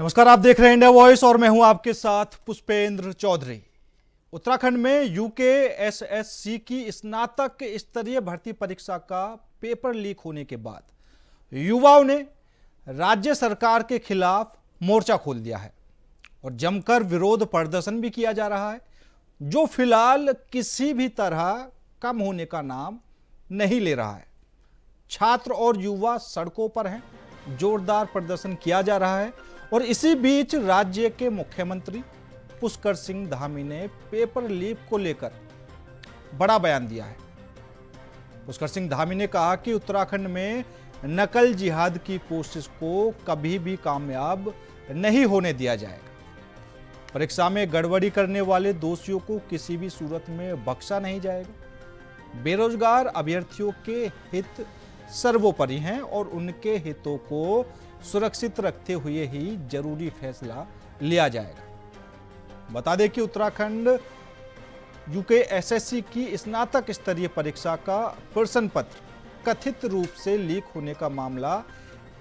नमस्कार, आप देख रहे हैं इंडिया वॉइस और मैं हूं आपके साथ पुष्पेंद्र चौधरी। उत्तराखंड में यूकेएसएससी की स्नातक स्तरीय भर्ती परीक्षा का पेपर लीक होने के बाद युवाओं ने राज्य सरकार के खिलाफ मोर्चा खोल दिया है और जमकर विरोध प्रदर्शन भी किया जा रहा है, जो फिलहाल किसी भी तरह कम होने का नाम नहीं ले रहा है। छात्र और युवा सड़कों पर हैं, जोरदार प्रदर्शन किया जा रहा है और इसी बीच राज्य के मुख्यमंत्री पुष्कर सिंह धामी ने पेपर लीक को लेकर बड़ा बयान दिया है। पुष्कर सिंह धामी ने कहा कि उत्तराखंड में नकल जिहाद की कोशिश को कभी भी कामयाब नहीं होने दिया जाएगा। परीक्षा में गड़बड़ी करने वाले दोषियों को किसी भी सूरत में बख्शा नहीं जाएगा। बेरोजगार अभ्यर्थियों के हित सर्वोपरि हैं और उनके हितों को सुरक्षित रखते हुए ही जरूरी फैसला लिया जाएगा। बता दें कि उत्तराखंड यूकेएसएससी की स्नातक स्तरीय परीक्षा का प्रश्न पत्र कथित रूप से लीक होने का मामला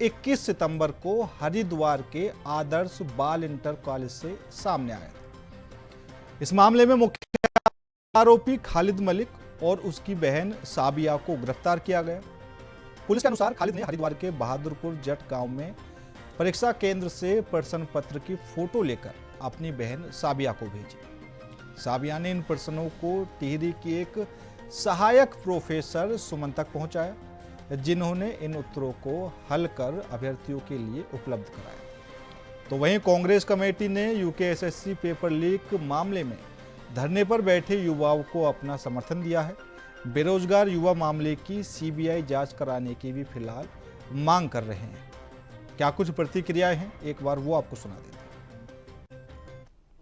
21 सितंबर को हरिद्वार के आदर्श बाल इंटर कॉलेज से सामने आया था। इस मामले में मुख्य आरोपी खालिद मलिक और उसकी बहन साबिया को गिरफ्तार किया गया। पुलिस के अनुसार खालिद ने हरिद्वार के बहादुरपुर जट गांव में परीक्षा केंद्र से प्रश्न पत्र की फोटो लेकर अपनी बहन साबिया को भेजी। साबिया ने इन प्रश्नों को टिहरी की एक सहायक प्रोफेसर सुमन तक पहुंचाया, जिन्होंने इन उत्तरों को हल कर अभ्यर्थियों के लिए उपलब्ध कराया। तो वहीं कांग्रेस कमेटी ने यूकेएसएससी पेपर लीक मामले में धरने पर बैठे युवाओं को अपना समर्थन दिया है। बेरोजगार युवा मामले की सीबीआई जांच कराने की भी फिलहाल मांग कर रहे हैं। क्या कुछ प्रतिक्रियाएं हैं, एक बार वो आपको सुना देते हैं।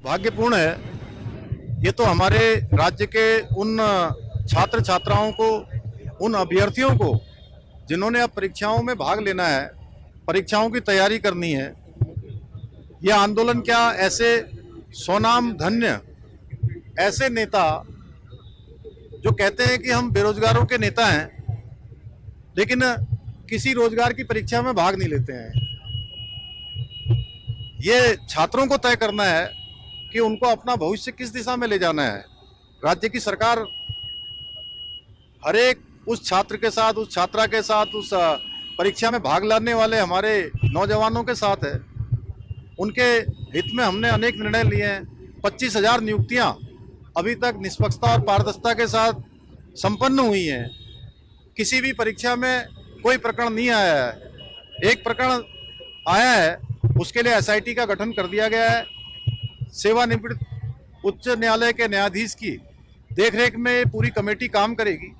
भाग्यपूर्ण है ये तो हमारे राज्य के उन छात्र छात्राओं को, उन अभ्यर्थियों को जिन्होंने अब परीक्षाओं में भाग लेना है, परीक्षाओं की तैयारी करनी है। यह आंदोलन क्या ऐसे स्वनाम धन्य ऐसे नेता जो कहते हैं कि हम बेरोजगारों के नेता हैं, लेकिन किसी रोजगार की परीक्षा में भाग नहीं लेते हैं। ये छात्रों को तय करना है कि उनको अपना भविष्य किस दिशा में ले जाना है। राज्य की सरकार हर एक उस छात्र के साथ, उस छात्रा के साथ, उस परीक्षा में भाग लेने वाले हमारे नौजवानों के साथ है। उनके हित में हमने अनेक निर्णय लिए हैं। 25,000 नियुक्तियां अभी तक निष्पक्षता और पारदर्शिता के साथ संपन्न हुई हैं। किसी भी परीक्षा में कोई प्रकरण नहीं आया है। एक प्रकरण आया है, उसके लिए एसआईटी का गठन कर दिया गया है। सेवानिवृत्त उच्च न्यायालय के न्यायाधीश की देखरेख में पूरी कमेटी काम करेगी।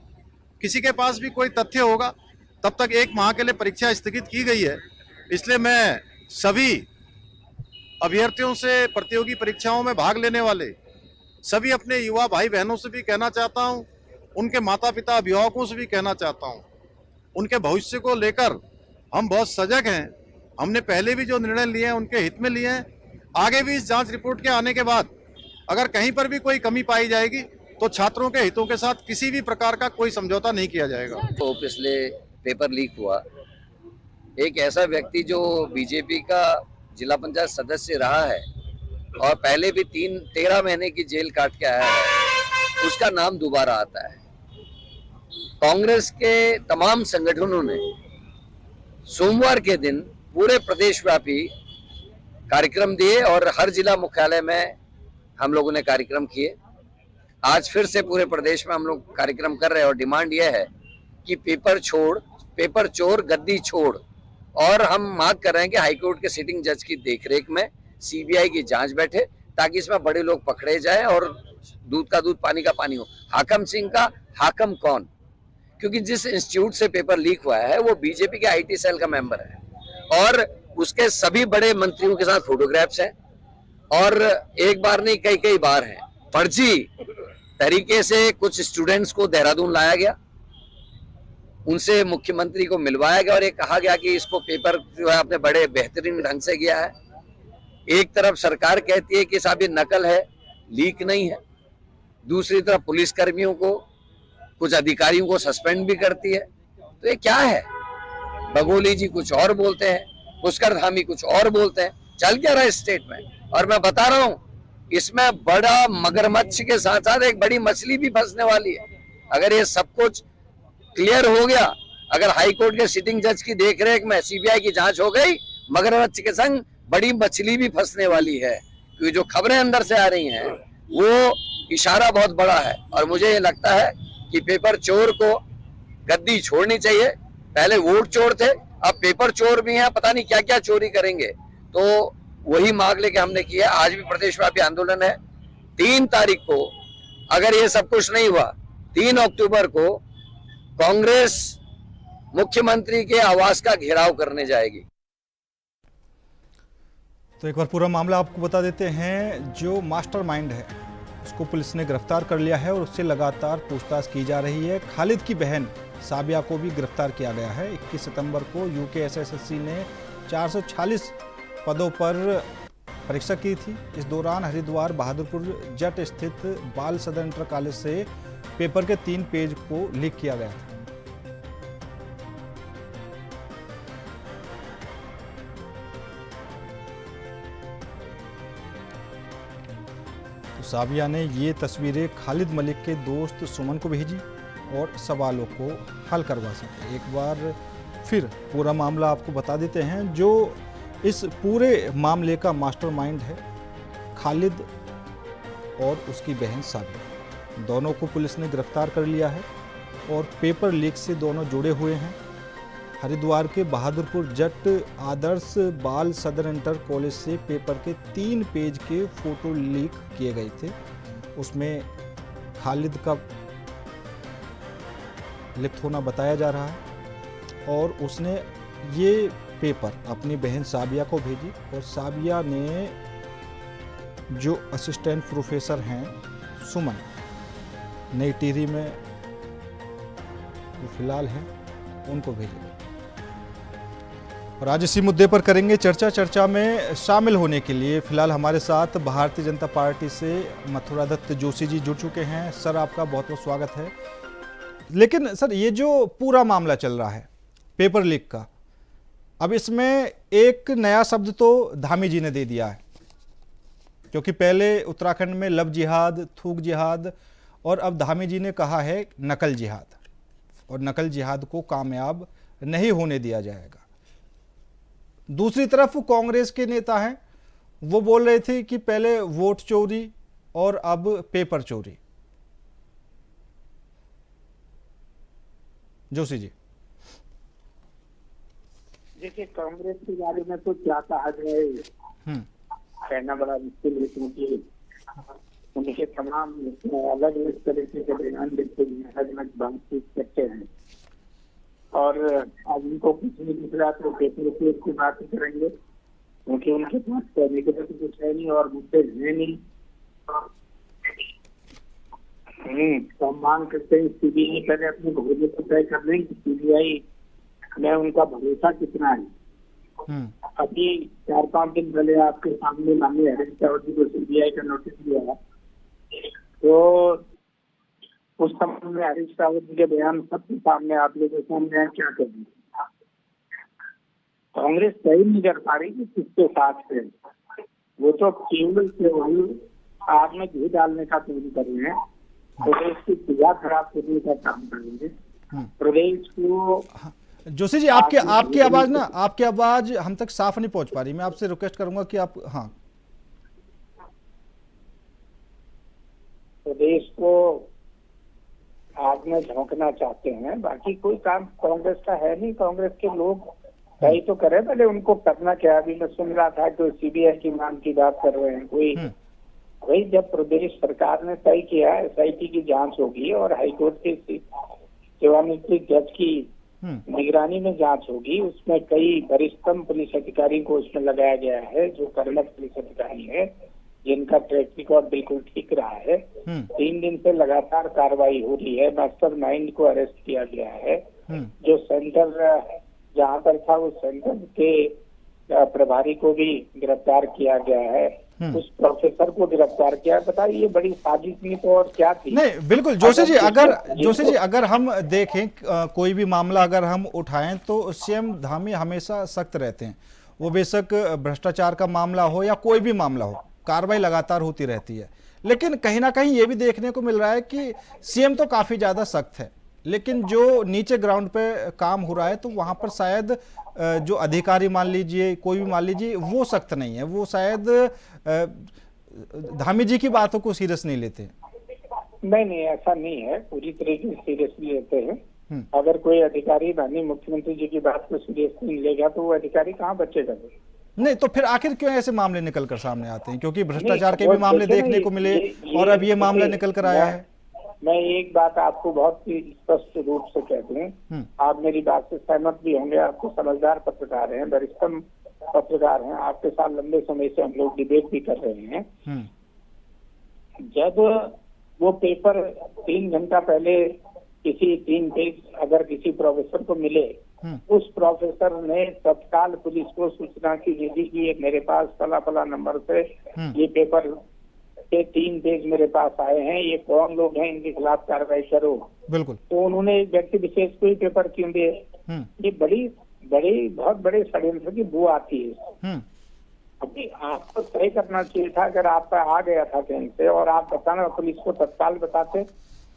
किसी के पास भी कोई तथ्य होगा, तब तक 1 माह के लिए परीक्षा स्थगित की गई है। इसलिए मैं सभी अभ्यर्थियों से, प्रतियोगी परीक्षाओं में भाग लेने वाले सभी अपने युवा भाई बहनों से भी कहना चाहता हूं, उनके माता पिता अभिभावकों से भी कहना चाहता हूं, उनके भविष्य को लेकर हम बहुत सजग हैं। हमने पहले भी जो निर्णय लिए हैं उनके हित में लिए हैं। आगे भी इस जांच रिपोर्ट के आने के बाद अगर कहीं पर भी कोई कमी पाई जाएगी तो छात्रों के हितों के साथ किसी भी प्रकार का कोई समझौता नहीं किया जाएगा। तो पिछले पेपर लीक हुआ, एक ऐसा व्यक्ति जो बीजेपी का जिला पंचायत सदस्य रहा है और पहले भी 13 महीने की जेल काट के आया है, उसका नाम दोबारा आता है। कांग्रेस के तमाम संगठनों ने सोमवार के दिन पूरे प्रदेशव्यापी कार्यक्रम दिए और हर जिला मुख्यालय में हम लोगों ने कार्यक्रम किए। आज फिर से पूरे प्रदेश में हम लोग कार्यक्रम कर रहे हैं और डिमांड यह है कि पेपर चोर गद्दी छोड़, और हम मांग कर रहे हैं कि हाईकोर्ट के सिटिंग जज की देखरेख में सीबीआई की जांच बैठे, ताकि इसमें बड़े लोग पकड़े जाए और दूध का दूध पानी का पानी हो। हाकम सिंह का हाकम कौन? क्योंकि जिस इंस्टीट्यूट से पेपर लीक हुआ है वो बीजेपी के आईटी सेल का मेंबर है और उसके सभी बड़े मंत्रियों के साथ फोटोग्राफ्स हैं और एक बार नहीं कई बार हैं। फर्जी तरीके से कुछ स्टूडेंट्स को देहरादून लाया गया, उनसे मुख्यमंत्री को मिलवाया गया और ये कहा गया कि इसको पेपर जो है आपने बड़े बेहतरीन ढंग से किया है। एक तरफ सरकार कहती है कि साहब ये नकल है, लीक नहीं है, दूसरी तरफ पुलिस कर्मियों को, कुछ अधिकारियों को सस्पेंड भी करती है। तो ये क्या है? बघोली जी कुछ और बोलते हैं, पुष्कर धामी कुछ और बोलते हैं। चल क्या रहा है स्टेट में। और मैं बता रहा हूँ, इसमें बड़ा मगरमच्छ के साथ साथ एक बड़ी मछली भी फंसने वाली है। अगर ये सब कुछ क्लियर हो गया, अगर हाई कोर्ट के सिटिंग जज की देखरेख में सीबीआई की जांच हो गई, मगरमच्छ के संग बड़ी मछली भी फंसने वाली है। क्योंकि जो खबरें अंदर से आ रही हैं वो इशारा बहुत बड़ा है। और मुझे ये लगता है कि पेपर चोर को गद्दी छोड़नी चाहिए। पहले वोट चोर थे, अब पेपर चोर भी हैं, पता नहीं क्या क्या चोरी करेंगे। तो वही मांग लेके हमने किया। आज भी प्रदेशव्यापी आंदोलन है। 3 तारीख को अगर ये सब कुछ नहीं हुआ, 3 अक्टूबर को कांग्रेस मुख्यमंत्री के आवास का घेराव करने जाएगी। तो एक बार पूरा मामला आपको बता देते हैं। जो मास्टरमाइंड है उसको पुलिस ने गिरफ्तार कर लिया है और उससे लगातार पूछताछ की जा रही है। खालिद की बहन साबिया को भी गिरफ्तार किया गया है। 21 सितंबर को यूकेएसएससी ने 446 पदों पर परीक्षा की थी। इस दौरान हरिद्वार बहादुरपुर जट स्थित बाल सदन इंटर कॉलेज से पेपर के 3 पेज को लीक किया गया था। तो साबिया ने ये तस्वीरें खालिद मलिक के दोस्त सुमन को भेजी और सवालों को हल करवा सके। एक बार फिर पूरा मामला आपको बता देते हैं। जो इस पूरे मामले का मास्टरमाइंड है खालिद और उसकी बहन साबिया, दोनों को पुलिस ने गिरफ्तार कर लिया है और पेपर लीक से दोनों जुड़े हुए हैं। हरिद्वार के बहादुरपुर जट आदर्श बाल सदन इंटर कॉलेज से पेपर के 3 पेज के फोटो लीक किए गए थे। उसमें खालिद का लिप्त होना बताया जा रहा है और उसने ये पेपर अपनी बहन साबिया को भेजी और साबिया ने जो असिस्टेंट प्रोफेसर हैं सुमन, नई टिहरी में वो फिलहाल हैं, उनको भेजा। और आज इसी मुद्दे पर करेंगे चर्चा। चर्चा में शामिल होने के लिए फिलहाल हमारे साथ भारतीय जनता पार्टी से मथुरा दत्त जोशी जी जुड़ चुके हैं। सर, आपका बहुत बहुत स्वागत है। लेकिन सर, ये जो पूरा मामला चल रहा है पेपर लीक का, अब इसमें एक नया शब्द तो धामी जी ने दे दिया है, क्योंकि पहले उत्तराखंड में लव जिहाद, थूक जिहाद, और अब धामी जी ने कहा है नकल जिहाद, और नकल जिहाद को कामयाब नहीं होने दिया जाएगा। दूसरी तरफ कांग्रेस के नेता हैं, वो बोल रहे थे कि पहले वोट चोरी और अब पेपर चोरी। जोशी जी, देखिए, कांग्रेस के बारे में तो क्या कहा जाए, कहना बड़ा मुश्किल है, क्योंकि उनके तमाम अलग अलग तरीके के बयान देते हैं, अलग अलग बातचीत करते हैं, और आज उनको कुछ नहीं दिख रहा तो पेपर से उसकी बात ही करेंगे, क्योंकि उनके पास कहने के लिए तो कुछ है नहीं और मुद्दे है नहीं। तो मांग करते हैं सीबीआई पहले अपने भरोसे को तय कर लें कि सीबीआई में उनका भरोसा कितना है। अभी 4-5 दिन पहले आपके सामने माननीय हरीश रावत जी को सीबीआई का नोटिस दिया है, तो उस समय में हरीश रावत जी के बयान सबके सामने, आप लोगों के सामने क्या करेंगे। कांग्रेस सही नहीं कर पा रही कि किसके साथ है, वो तो केवल केवल आग में घी डालने का काम कर रहे हैं, प्रदेश की फिजा खराब करने का काम करेंगे। प्रदेश को जोशी जी, आपकी आवाज हम तक साफ नहीं पहुंच पा रही। मैं आपसे रिक्वेस्ट करूंगा कि आप प्रदेश को आग में झोंकना चाहते हैं, बाकी कोई काम कांग्रेस का है नहीं। कांग्रेस के लोग सही तो करे, पहले उनको करना क्या। अभी मैं सुन रहा था कि सीबीआई की मांग की बात कर रहे हैं कोई। वही जब प्रदेश सरकार ने तय किया एसआईटी की जांच होगी और हाईकोर्ट के सेवानिवृत्त जज की निगरानी में जांच होगी, उसमें कई वरिष्ठतम पुलिस अधिकारी को उसमें लगाया गया है, जो कर्मठ पुलिस अधिकारी है, जिनका ट्रैक रिकॉर्ड बिल्कुल ठीक रहा है। 3 दिन से लगातार कार्रवाई हो रही है। मास्टरमाइंड को अरेस्ट किया गया है। जो सेंटर जहाँ पर था उस सेंटर के प्रभारी को भी गिरफ्तार किया गया है, उस प्रोफेसर को गिरफ्तार किया। बताइए, ये बड़ी साजिश नहीं तो और क्या थी। नहीं, बिल्कुल जोशी जी, अगर हम देखें कोई भी मामला अगर हम उठाएं तो सीएम धामी हमेशा सख्त रहते हैं। वो बेशक भ्रष्टाचार का मामला हो या कोई भी मामला हो, कार्रवाई लगातार होती रहती है। लेकिन कहीं ना कहीं ये भी देखने को मिल रहा है कि सीएम तो काफी ज्यादा सख्त है, लेकिन जो नीचे ग्राउंड पे काम हो रहा है तो वहां पर शायद जो अधिकारी मान लीजिए, कोई भी मान लीजिए, वो सख्त नहीं है, वो शायद धामी जी की बातों को सीरियस नहीं लेते। नहीं, ऐसा नहीं है, पूरी तरीके से सीरियसली लेते हैं। अगर कोई अधिकारी माननीय मुख्यमंत्री जी की बात को सीरियसली लेगा तो वो अधिकारी कहाँ बचेगा? नहीं तो फिर आखिर क्यों ऐसे मामले निकल कर सामने आते हैं? क्योंकि भ्रष्टाचार के भी मामले देखने को मिले और अब ये मामला निकल कर आया है। मैं एक बात आपको बहुत ही स्पष्ट रूप से कह दूं, आप मेरी बात से सहमत भी होंगे, आपको समझदार पत्रकार हैं, वरिष्ठतम पत्रकार हैं, आपके साथ लंबे समय से हम लोग डिबेट भी कर रहे हैं। जब वो पेपर 3 घंटा पहले किसी 3 पेज अगर किसी प्रोफेसर को मिले, उस प्रोफेसर ने तत्काल पुलिस को सूचना की दी कि मेरे पास फला नंबर से ये पेपर के 3 पेज मेरे पास आए हैं, ये कौन लोग हैं, इनके खिलाफ कार्रवाई करो। बिल्कुल। तो उन्होंने एक व्यक्ति विशेष को ही पेपर क्यों दिए? ये बहुत बड़े षड्यंत्र की बू आती है। अभी आपको तय करना चाहिए था, अगर आपका आ गया था कहीं से और आप बताना, पुलिस को तत्काल बताते,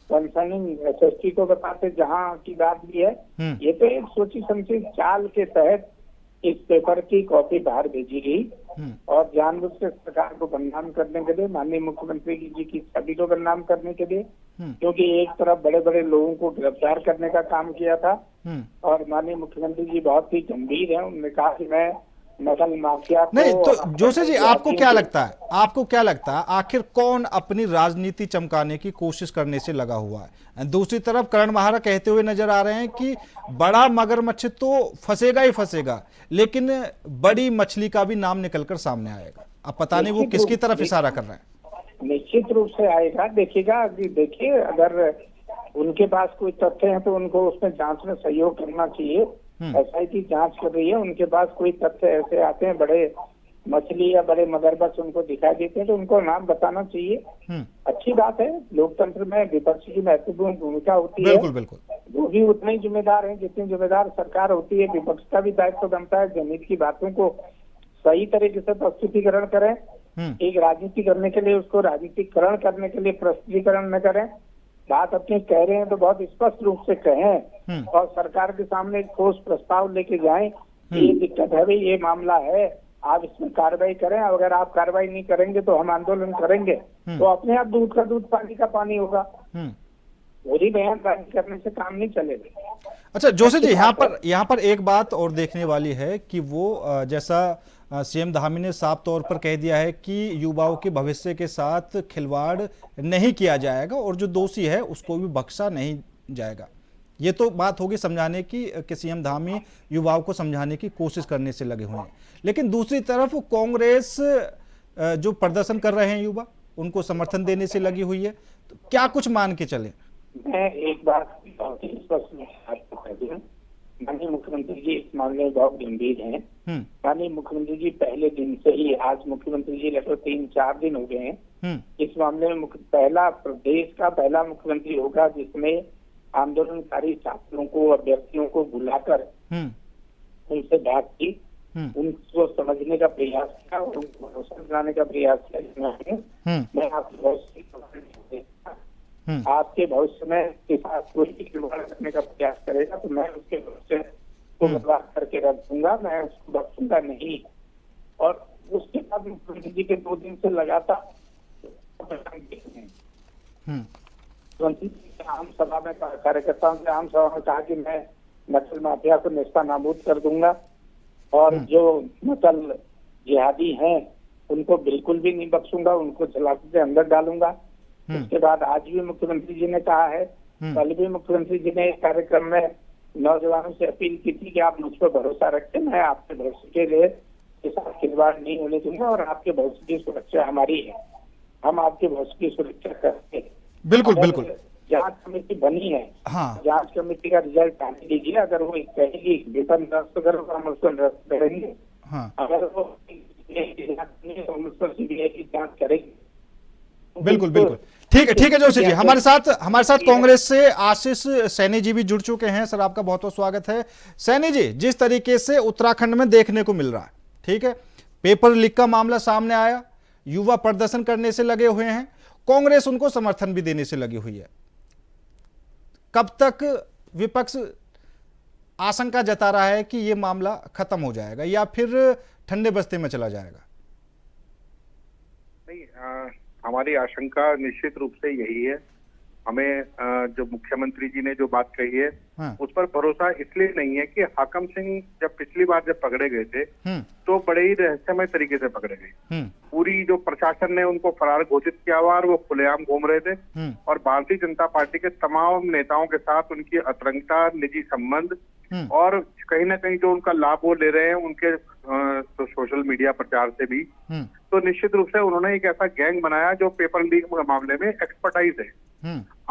कंसर्निंग एसएसपी को बताते जहां की बात भी है। ये तो एक सोची समझी चाल के तहत इस पेपर की कॉपी बाहर भेजी गई और जानबूझ से सरकार को बदनाम करने के लिए, माननीय मुख्यमंत्री जी की छवि को बदनाम करने के लिए, क्योंकि एक तरफ बड़े बड़े लोगों को गिरफ्तार करने का काम किया था और माननीय मुख्यमंत्री जी बहुत ही गंभीर हैं। उन्होंने कहा कि मैं नकल माफिया को नहीं तो जोशी जी, आपको क्या लगता है आखिर कौन अपनी राजनीति चमकाने की कोशिश करने से लगा हुआ है? दूसरी तरफ करण महारा कहते हुए नजर आ रहे हैं कि बड़ा मगरमच्छ तो फंसेगा ही फंसेगा, लेकिन बड़ी मछली का भी नाम निकलकर सामने आएगा। अब पता नहीं वो किसकी तरफ इशारा कर रहे हैं। निश्चित रूप से आएगा, देखिएगा। देखिए, अगर उनके पास कोई तथ्य है तो उनको उसमें जांच में सहयोग करना चाहिए। एसआईटी जांच कर रही है, उनके पास कोई तथ्य ऐसे आते हैं, बड़े मछली या बड़े मगरमच्छ उनको दिखाई देते हैं, तो उनको नाम बताना चाहिए। अच्छी बात है, लोकतंत्र में विपक्ष की महत्वपूर्ण भूमिका होती है। बिल्कुल। वो भी उतने ही जिम्मेदार हैं जितनी जिम्मेदार सरकार होती है। विपक्ष का भी दायित्व बनता है जनहित की बातों को सही तरीके से प्रस्तुतिकरण करें। एक राजनीति करने के लिए उसको राजनीतिकरण करने के लिए प्रस्तुतिकरण न करें। बात अपनी कह रहे हैं तो बहुत स्पष्ट रूप से कहें और सरकार के सामने एक ठोस प्रस्ताव लेके जाएं। ये दिक्कत है भाई, ये मामला है, आप इसमें कार्रवाई करें। अगर आप कार्रवाई नहीं करेंगे तो हम आंदोलन करेंगे, तो अपने आप दूध का दूध पानी का पानी होगा। पूरी बयानबाजी करने से काम नहीं चलेगा। अच्छा जोशी जी, यहाँ पर एक बात और देखने वाली है कि वो जैसा सीएम धामी ने साफ तौर पर कह दिया है कि युवाओं के भविष्य के साथ खिलवाड़ नहीं किया जाएगा और जो दोषी है उसको भी बख्शा नहीं जाएगा। ये तो बात होगी समझाने की कि सीएम धामी युवाओं को समझाने की कोशिश करने से लगे हुए हैं, लेकिन दूसरी तरफ कांग्रेस जो प्रदर्शन कर रहे हैं युवा, उनको समर्थन देने से लगी हुई है। तो क्या कुछ मान के चले? मैं एक बात बहुत ही स्पष्ट आपको कह दूं, माननीय मुख्यमंत्री जी इस मामले में बहुत गंभीर हैं। माननीय मुख्यमंत्री जी पहले दिन से ही, आज मुख्यमंत्री जी लगभग 3-4 दिन हो गए हैं, इस मामले में प्रदेश का पहला मुख्यमंत्री होगा जिसमें आंदोलनकारी छात्रों को, अभ्यर्थियों को बुलाकर उनसे बात की, उनको समझने का प्रयास किया और उनको भरोसा दिलाने का प्रयास किया। मैं आपके भविष्य में के साथ कोई भी खिलवाड़ करने का प्रयास करेगा तो मैं उसके भविष्य को बर्बाद करके रख दूंगा, मैं उसको बख्शूंगा नहीं। और उसके बाद मुख्यमंत्री जी के 2 दिन से लगातार आम सभा में कार्यकर्ताओं से आम सभा में कहा कि मैं नक्सल माफिया को नेस्ता नाबूद कर दूंगा और जो नकल जिहादी हैं उनको बिल्कुल भी नहीं बख्शूंगा, उनको सलाखों के अंदर डालूंगा। उसके बाद आज भी मुख्यमंत्री जी ने कहा है, कल भी मुख्यमंत्री जी ने इस कार्यक्रम में नौजवानों से अपील की थी कि आप मुझ पर भरोसा रखें, मैं आपके भविष्य के लिए के साथ खिलवाड़ नहीं होने दूंगा और आपके भविष्य की सुरक्षा हमारी है, हम आपके भविष्य की सुरक्षा करेंगे। बिल्कुल। जांच कमेटी बनी है, जांच कमेटी का रिजल्ट आने दीजिए। अगर वो कहेगी वेतन निरस्त करो तो हम उसको निरस्त करेंगे। अगर वो सीबीआई की जांच करेगी। बिल्कुल। ठीक है जोशी जी, हमारे साथ कांग्रेस से आशीष सैनी जी भी जुड़ चुके हैं। सर आपका बहुत बहुत स्वागत है। सैनी जी, जिस तरीके से उत्तराखंड में देखने को मिल रहा है ठीक है, पेपर लीक का मामला सामने आया, युवा प्रदर्शन करने से लगे हुए हैं, कांग्रेस उनको समर्थन भी देने से लगी हुई है। कब तक विपक्ष आशंका जता रहा है कि यह मामला खत्म हो जाएगा या फिर ठंडे बस्ते में चला जाएगा? नहीं, हमारी आशंका निश्चित रूप से यही है। हमें जो मुख्यमंत्री जी ने जो बात कही है, हाँ। उस पर भरोसा इसलिए नहीं है कि हाकम सिंह जब पिछली बार जब पकड़े गए थे तो बड़े ही रहस्यमय तरीके से पकड़े गए। पूरी जो प्रशासन ने उनको फरार घोषित किया हुआ और वो खुलेआम घूम रहे थे और भारतीय जनता पार्टी के तमाम नेताओं के साथ उनकी अतरंगता, निजी संबंध और कहीं ना कहीं जो उनका लाभ वो ले रहे हैं उनके तो सोशल मीडिया प्रचार से भी, तो निश्चित रूप से उन्होंने एक ऐसा गैंग बनाया जो पेपर लीक मामले में एक्सपर्टाइज है।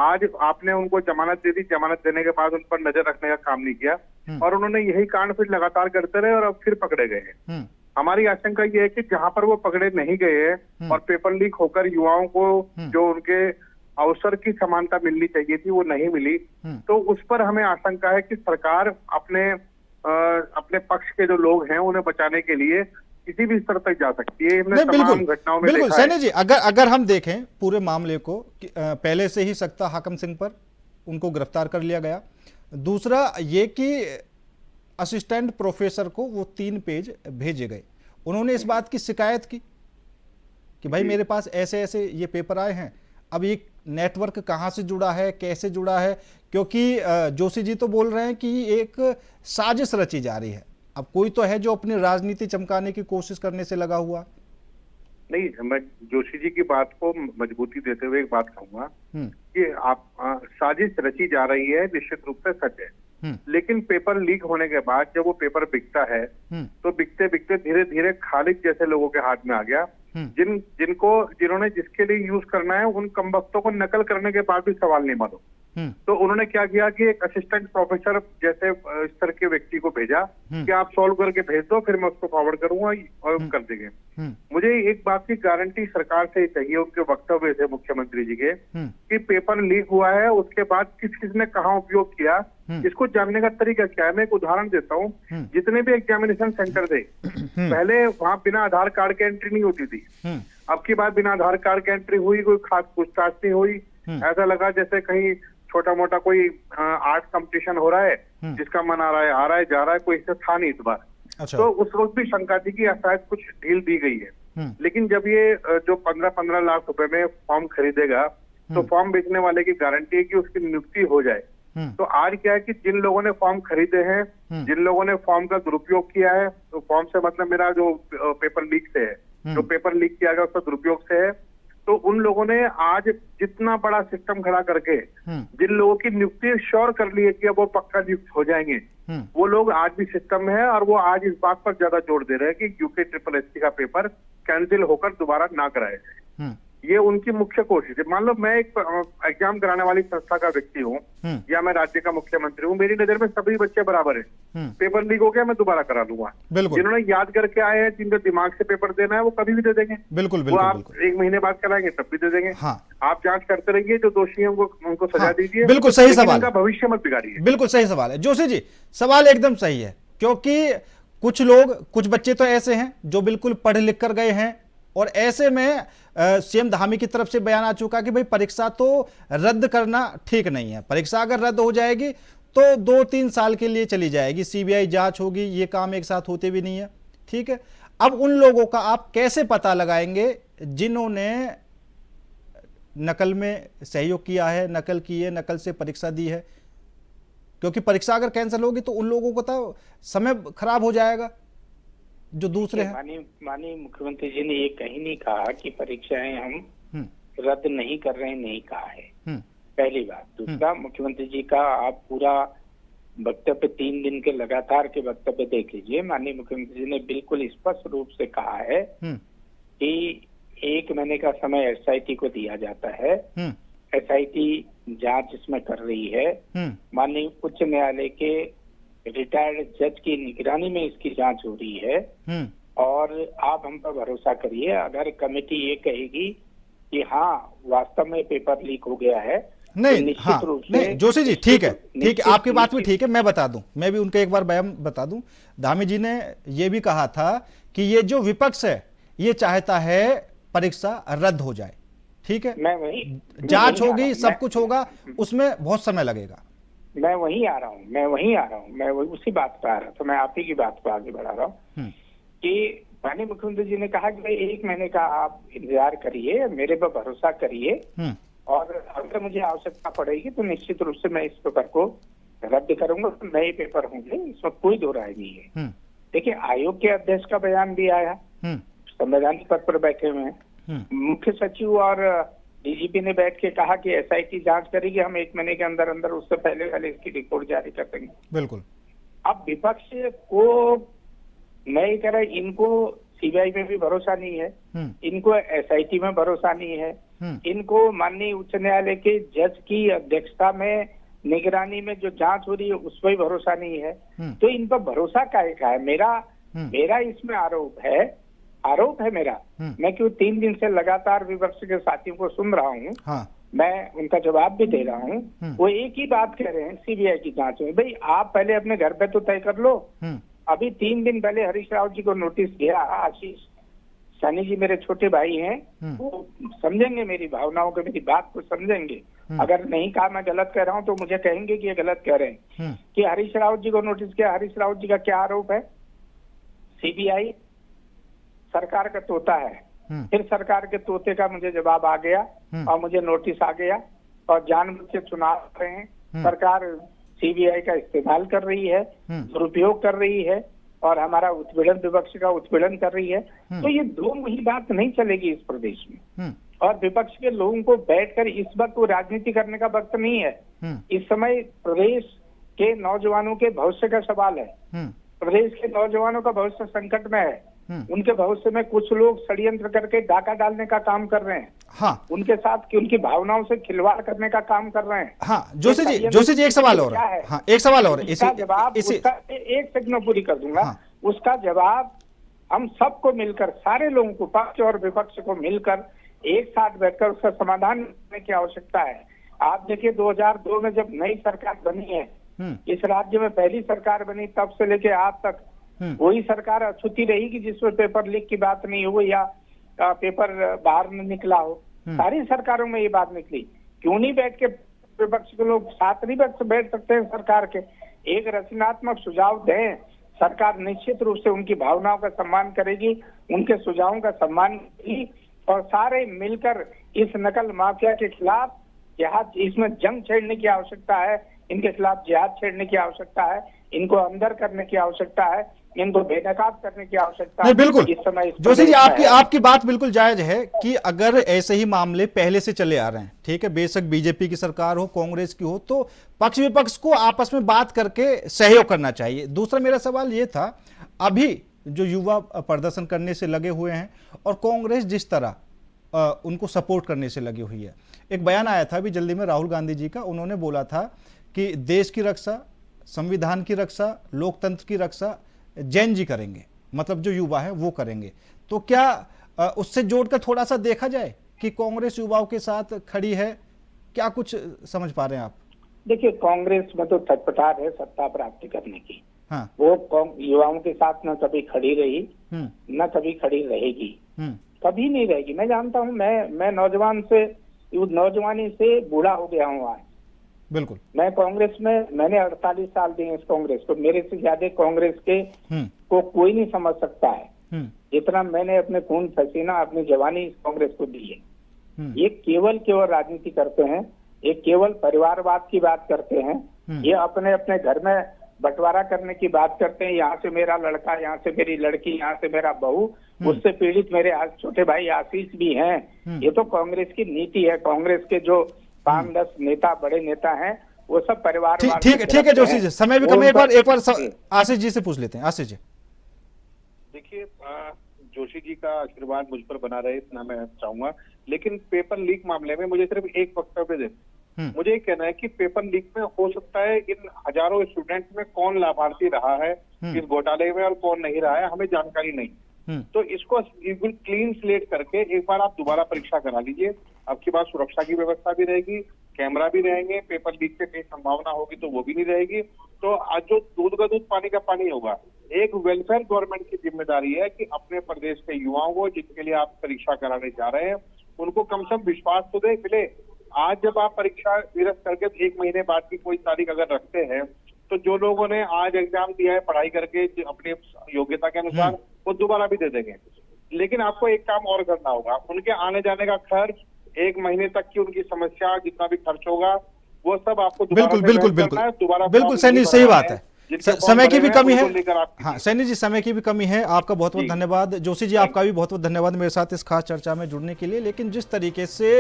आज आपने उनको जमानत दे दी, जमानत देने के बाद उन पर नजर रखने का काम नहीं किया और उन्होंने यही कांड फिर लगातार करते रहे और अब फिर पकड़े गए हैं। हमारी आशंका ये है कि जहां पर वो पकड़े नहीं गए हैं और पेपर लीक होकर युवाओं को जो उनके अवसर की समानता मिलनी चाहिए थी वो नहीं मिली, तो उस पर हमें आशंका है कि सरकार अपने पक्ष के जो लोग हैं उन्हें बचाने के लिए किसी भी स्तर तक जा सकती है। हमने तमाम घटनाओं में बिल्कुल देखा है। सैनी जी, अगर हम देखें पूरे मामले को, पहले से ही सख्त हाकम सिंह पर उनको गिरफ्तार कर लिया गया। दूसरा ये कि असिस्टेंट प्रोफेसर को वो 3 पेज भेजे गए, उन्होंने इस बात की शिकायत की कि भाई मेरे पास ऐसे ऐसे ये पेपर आए हैं। अब ये नेटवर्क कहाँ से जुड़ा है, कैसे जुड़ा है, क्योंकि जोशी जी तो बोल रहे हैं कि एक साजिश रची जा रही है। अब कोई तो है जो अपनी राजनीति चमकाने की कोशिश करने से लगा हुआ। नहीं, मैं जोशी जी की बात को मजबूती देते हुए एक बात कहूंगा कि आप साजिश रची जा रही है, निश्चित रूप से सच है। लेकिन पेपर लीक होने के बाद जब वो पेपर बिकता है तो बिकते बिकते धीरे धीरे खालिद जैसे लोगों के हाथ में आ गया, जिन्होंने जिसके लिए यूज करना है उन कमबख्तों को नकल करने के बाद भी सवाल नहीं मालूम। तो उन्होंने क्या किया कि एक असिस्टेंट प्रोफेसर जैसे स्तर के व्यक्ति को भेजा कि आप सॉल्व करके भेज दो, फिर मैं उसको फॉरवर्ड करूंगा और कर देंगे। मुझे एक बात की गारंटी सरकार से चाहिए, उनके वक्तव्य से मुख्यमंत्री जी के, कि पेपर लीक हुआ है उसके बाद किस किसने कहाँ उपयोग किया, इसको जानने का तरीका क्या है। मैं एक उदाहरण देता हूँ। जितने भी एग्जामिनेशन सेंटर थे पहले वहाँ बिना आधार कार्ड के एंट्री नहीं होती थी, अब की बार बिना आधार कार्ड के एंट्री हुई, कोई खास पूछताछ नहीं हुई। ऐसा लगा जैसे कहीं छोटा मोटा कोई आर्ट कंपटीशन हो रहा है, जिसका मन आ रहा है जा रहा है, कोई इससे था नहीं इस बार। अच्छा। तो उस वक्त भी शंका थी कि शायद कुछ ढील दी गई है। लेकिन जब ये जो 15-15 लाख रुपए में फॉर्म खरीदेगा तो फॉर्म बेचने वाले की गारंटी है कि उसकी नियुक्ति हो जाए। तो आज क्या है कि जिन लोगों ने फॉर्म खरीदे हैं, जिन लोगों ने फॉर्म का दुरुपयोग किया है, तो फॉर्म से मतलब मेरा जो पेपर लीक से है, जो पेपर लीक किया गया उसका दुरुपयोग से है, तो उन लोगों ने आज जितना बड़ा सिस्टम खड़ा करके जिन लोगों की नियुक्ति श्योर कर ली है कि अब वो पक्का नियुक्त हो जाएंगे, वो लोग आज भी सिस्टम में है और वो आज इस बात पर ज्यादा जोर दे रहे हैं कि यूके SSC का पेपर कैंसिल होकर दोबारा ना कराया जाए। ये उनकी मुख्य कोशिश है। मान लो मैं एक एग्जाम कराने वाली संस्था का व्यक्ति हूँ या मैं राज्य का मुख्यमंत्री हूँ, मेरी नजर में सभी बच्चे बराबर हैं। पेपर लीक हो गया, मैं दोबारा करा लूंगा। जिन्होंने याद करके आए हैं, जिनके दिमाग से पेपर देना है, वो कभी भी दे देंगे। बिल्कुल वो आप 1 महीने बाद कराएंगे तब भी दे देंगे। आप जांच करते रहिए, जो दोषी हैं उनको सजा दीजिए। बिल्कुल सही सवाल है, भविष्य मत बिगाड़िए। बिल्कुल सही सवाल है जोशी जी, सवाल एकदम सही है, क्योंकि कुछ बच्चे तो ऐसे हैं जो बिल्कुल पढ़ लिख कर गए हैं और ऐसे में सीएम धामी की तरफ से बयान आ चुका कि भाई परीक्षा तो रद्द करना ठीक नहीं है। परीक्षा अगर रद्द हो जाएगी तो 2-3 साल के लिए चली जाएगी, सीबीआई जांच होगी, ये काम एक साथ होते भी नहीं है। ठीक है, अब उन लोगों का आप कैसे पता लगाएंगे जिन्होंने नकल में सहयोग किया है, नकल की है, नकल से परीक्षा दी है? क्योंकि परीक्षा अगर कैंसिल होगी तो उन लोगों को तो समय खराब हो जाएगा जो दूसरे हैं। माननीय मुख्यमंत्री जी ने ये कहीं नहीं कहा कि परीक्षाएं हम रद्द नहीं कर रहे हैं, नहीं कहा है, पहली बात। दूसरा, मुख्यमंत्री जी का आप पूरा वक्तव्य 3 दिन के लगातार के वक्तव्य देख लीजिए। माननीय मुख्यमंत्री जी ने बिल्कुल स्पष्ट रूप से कहा है कि 1 महीने का समय SIT को दिया जाता है। SIT जांच इसमें कर रही है। माननीय उच्च न्यायालय के रिटायर्ड जज की निगरानी में इसकी जांच हो रही है और आप हम पर भरोसा करिए, अगर कमेटी ये कहेगी कि हाँ वास्तव में पेपर लीक हो गया है नहीं, निश्चित हाँ, रूप से नहीं जोशी जी, ठीक है, निश्चित- आपकी बात भी ठीक है। मैं बता दूं, मैं भी उनका एक बार बयान बता दूं। धामी जी ने ये भी कहा था कि ये जो विपक्ष है ये चाहता है परीक्षा रद्द हो जाए, ठीक है, मैं वही जांच वहीं आ होगी, रहा हूं। सब कुछ होगा, उसमें बहुत समय लगेगा। मैं वहीं आ रहा हूँ, मैं वही उसी बात पे आ रहा था, मैं आप ही की बात पे आगे बढ़ा रहा हूँ कि माननीय मुख्यमंत्री जी ने कहा कि भाई 1 महीने का आप इंतजार करिए, मेरे पर भरोसा करिए, और अगर मुझे आवश्यकता पड़ेगी तो निश्चित रूप से मैं इस पेपर को रद्द करूंगा, तो नए पेपर होंगे, इसमें कोई दो राय नहीं है। देखिए, आयोग के अध्यक्ष का बयान भी आया, संवैधानिक पद पर बैठे हुए हैं, मुख्य सचिव और डीजीपी ने बैठ के कहा कि एसआईटी जांच करेगी, हम 1 महीने के अंदर अंदर उससे पहले इसकी रिपोर्ट जारी कर देंगे। बिल्कुल। अब विपक्ष को मैं ये कह रहा, इनको सीबीआई में भी भरोसा नहीं है, इनको एसआईटी में भरोसा नहीं है, इनको माननीय उच्च न्यायालय के जज की अध्यक्षता में निगरानी में जो जांच हो रही है उस पर भी भरोसा नहीं है, तो इन पर भरोसा काहे का है? मेरा इसमें आरोप है मेरा। मैं क्यों 3 दिन से लगातार विपक्ष के साथियों को सुन रहा हूँ, मैं उनका जवाब भी दे रहा हूँ, वो एक ही बात कह रहे हैं सीबीआई की जांच में। भाई आप पहले अपने घर पे तो तय कर लो। अभी 3 दिन पहले हरीश रावत जी को नोटिस गया, आशीष सैनी जी मेरे छोटे भाई हैं, वो समझेंगे मेरी भावनाओं को, मेरी बात को समझेंगे। अगर नहीं कहा मैं गलत कह रहा हूं तो मुझे कहेंगे कि ये गलत कह रहे हैं। कि हरीश रावत जी को नोटिस किया, हरीश रावत जी का क्या आरोप है? सीबीआई सरकार का तोता है। फिर सरकार के तोते का मुझे जवाब आ गया और मुझे नोटिस आ गया, और जानबूझ के चुनाव कर रहे हैं, सरकार सीबीआई का इस्तेमाल कर रही है, दुरुपयोग कर रही है, और हमारा उत्पीड़न, विपक्ष का उत्पीड़न कर रही है। तो ये दो मुही बात नहीं चलेगी इस प्रदेश में। और विपक्ष के लोगों को बैठकर इस वक्त वो राजनीति करने का वक्त नहीं है। इस समय प्रदेश के नौजवानों के भविष्य का सवाल है। प्रदेश के नौजवानों का भविष्य संकट में है। उनके भविष्य में कुछ लोग षड्यंत्र करके डाका डालने का काम कर रहे हैं। उनके साथ उनकी भावनाओं से खिलवाड़ करने का काम सबको मिलकर जोशी जी एक सवाल और एक सवाल और इसका जवाब एक सेकंड में पूरी कर दूंगा। उसका जवाब हम सबको मिलकर, सारे लोगों को, पक्ष और विपक्ष को मिलकर एक साथ बैठकर उसका समाधान करने की आवश्यकता है। आप देखिए 2002 में जब नई सरकार बनी है, इस राज्य में पहली सरकार बनी, तब से लेके आज तक वही सरकार अछूती रही कि जिसमें पेपर लीक की बात नहीं हो या पेपर बाहर न निकला हो। सारी सरकारों में ये बात निकली। क्यों नहीं बैठ के विपक्ष के लोग साथ नहीं बैठ सकते हैं सरकार के? एक रचनात्मक सुझाव दें, सरकार निश्चित रूप से उनकी भावनाओं का सम्मान करेगी, उनके सुझावों का सम्मान करेगी, और सारे मिलकर इस नकल माफिया के खिलाफ जिहाद, इसमें जंग छेड़ने की आवश्यकता है, इनके खिलाफ जिहाद छेड़ने की आवश्यकता है, इनको अंदर करने की आवश्यकता है, इनको बेनकाब करने की आवश्यकता है। बिल्कुल इस समय जोशी जी आपकी बात बिल्कुल जायज है कि अगर ऐसे ही मामले पहले से चले आ रहे हैं, ठीक है, बेशक बीजेपी की सरकार हो, कांग्रेस की हो, तो पक्ष विपक्ष को आपस में बात करके सहयोग करना चाहिए। दूसरा मेरा सवाल ये था, अभी जो युवा प्रदर्शन करने से लगे हुए हैं और कांग्रेस जिस तरह उनको सपोर्ट करने से लगी हुई है, एक बयान आया था अभी जल्दी में राहुल गांधी जी का, उन्होंने बोला था कि देश की रक्षा, संविधान की रक्षा, लोकतंत्र की रक्षा जैन जी करेंगे, मतलब जो युवा है वो करेंगे। तो क्या उससे जोड़कर थोड़ा सा देखा जाए कि कांग्रेस युवाओं के साथ खड़ी है? क्या कुछ समझ पा रहे हैं आप? देखिए, कांग्रेस में तो तत्परता है सत्ता प्राप्ति करने की। वो युवाओं के साथ न कभी खड़ी रही, न कभी खड़ी रहेगी, कभी नहीं रहेगी। मैं जानता हूँ, मैं नौजवानी से बूढ़ा हो गया हूँ आज। बिल्कुल। मैं कांग्रेस में, मैंने 48 साल दिए इस कांग्रेस को। मेरे से ज्यादा कांग्रेस के को कोई नहीं समझ सकता है जितना मैंने अपने खून पसीना, अपनी जवानी इस कांग्रेस को दी है। ये केवल राजनीति करते हैं, ये केवल परिवारवाद की बात करते हैं, ये अपने अपने घर में बंटवारा करने की बात करते हैं। यहाँ से मेरा लड़का, यहाँ से मेरी लड़की, यहाँ से मेरा बहू, उससे पीड़ित मेरे छोटे भाई आशीष भी हैं। ये तो कांग्रेस की नीति है। कांग्रेस के जो 5-10 नेता, बड़े नेता हैं, वो सब परिवार। ठीक है जोशी जी, समय भी कम है, एक बार आशीष जी से पूछ लेते हैं। आशीष जी, देखिए, जोशी जी का आशीर्वाद मुझ पर बना रहे इतना मैं चाहूंगा, लेकिन पेपर लीक मामले में मुझे सिर्फ एक वक्तव्य दे। मुझे ये कहना है कि पेपर लीक में हो सकता है इन हजारों स्टूडेंट में कौन लाभार्थी रहा है इस घोटाले में और कौन नहीं रहा है, हमें जानकारी नहीं। तो इसको क्लीन स्लेट करके एक बार आप दोबारा परीक्षा करा लीजिए। आपकी बात, सुरक्षा की व्यवस्था भी रहेगी, कैमरा भी रहेंगे, पेपर लीक से कहीं संभावना होगी तो वो भी नहीं रहेगी। तो आज जो दूध का दूध पानी का पानी होगा। एक वेलफेयर गवर्नमेंट की जिम्मेदारी है कि अपने प्रदेश के युवाओं को, जिनके लिए आप परीक्षा कराने जा रहे हैं, उनको कम से कम विश्वास तो दे मिले। आज जब आप परीक्षा निरस्त करके 1 महीने बाद की कोई तारीख अगर रखते हैं, तो जो लोगों ने आज एग्जाम दिया है पढ़ाई करके अपनी योग्यता के अनुसार, वो दोबारा भी दे देंगे। लेकिन आपको एक काम और करना होगा, उनके आने जाने का खर्च, 1 महीने तक की उनकी समस्या, जितना भी खर्च होगा वो सब आपको बिल्कुल बिल्कुल बिल्कुल बिल्कुल सैनी जी, सही बात है। समय की भी कमी है। हाँ सैनी जी, समय की भी कमी है। आपका बहुत बहुत धन्यवाद। जोशी जी, आपका भी बहुत बहुत धन्यवाद मेरे साथ इस खास चर्चा में जुड़ने के लिए। लेकिन जिस तरीके से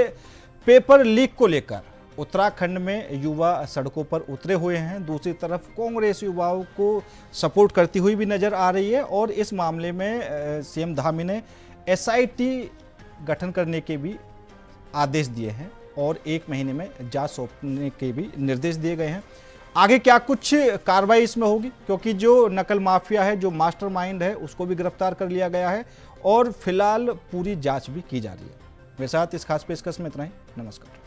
पेपर लीक को लेकर उत्तराखंड में युवा सड़कों पर उतरे हुए हैं, दूसरी तरफ कांग्रेस युवाओं को सपोर्ट करती हुई भी नजर आ रही है, और इस मामले में सीएम धामी ने एसआईटी गठन करने के भी आदेश दिए हैं और 1 महीने में जांच सौंपने के भी निर्देश दिए गए हैं। आगे क्या कुछ कार्रवाई इसमें होगी, क्योंकि जो नकल माफिया है, जो मास्टरमाइंड है, उसको भी गिरफ्तार कर लिया गया है और फिलहाल पूरी जांच भी की जा रही है। मेरे साथ इस खास पेशकश में इतना ही। नमस्कार।